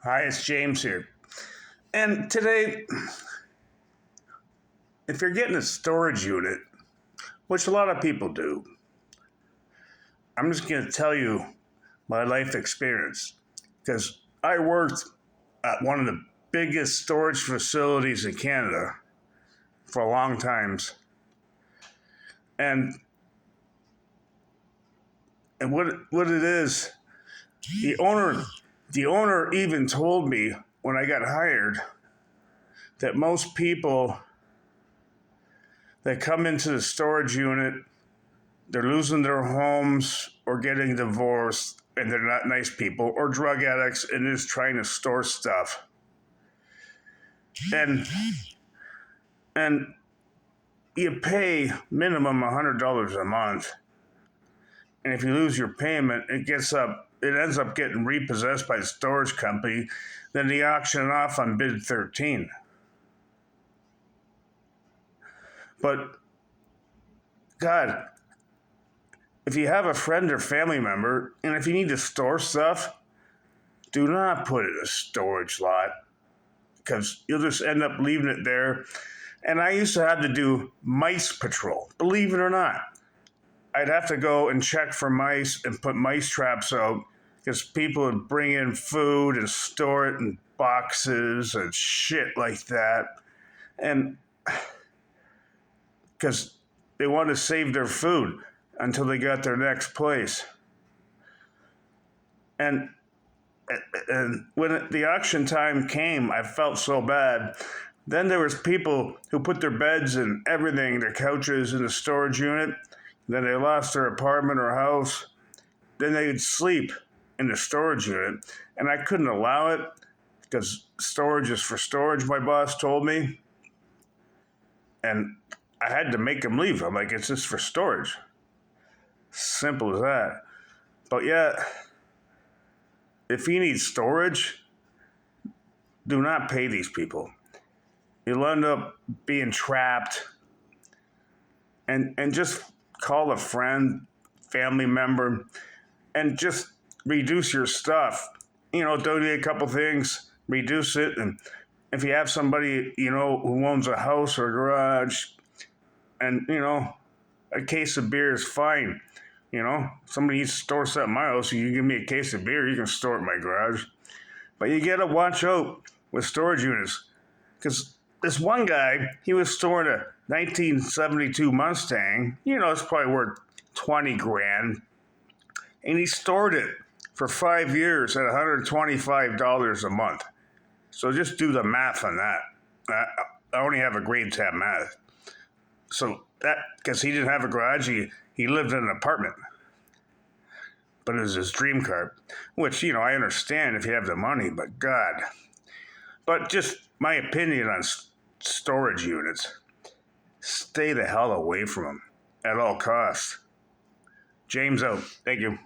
Hi, it's James here. And today, if you're getting a storage unit, which a lot of people do, I'm just going to tell you my life experience. Because I worked at one of the biggest storage facilities in Canada for a long times. And what it is, the owner the owner even told me when I got hired that most people that come into the storage unit, they're losing their homes or getting divorced, and they're not nice people, or drug addicts and just trying to store stuff. And and you pay minimum $100 a month, and if you lose your payment, it ends up getting repossessed by the storage company. Then they auction it off on bid 13. But God, if you have a friend or family member, and if you need to store stuff, do not put it in a storage lot because you'll just end up leaving it there. And I used to have to do mice patrol, believe it or not. I'd have to go and check for mice and put mice traps out because people would bring in food and store it in boxes and shit like that. And because they wanted to save their food until they got their next place. And and when the auction time came, I felt so bad. Then there was people who put their beds and everything, their couches in the storage unit. Then they lost their apartment or house. Then they'd sleep in the storage unit. And I couldn't allow it because storage is for storage, my boss told me. And I had to make them leave. I'm like, it's just for storage. Simple as that. But yeah, if you need storage, do not pay these people. You'll end up being trapped. And just call a friend, family member, and just reduce your stuff. Donate a couple things, reduce it. And if you have somebody, who owns a house or a garage, and, a case of beer is fine. Somebody needs to store something in my house, you give me a case of beer, you can store it in my garage. But you got to watch out with storage units. Because this one guy, he was storing a 1972 Mustang. It's probably worth 20 grand. And he stored it for 5 years at $125 a month. So just do the math on that. I only have a grade 10 math. So that, because he didn't have a garage, he lived in an apartment. But it was his dream car, which, I understand if you have the money, but God. But just my opinion on storage units, stay the hell away from them at all costs. James out. Thank you.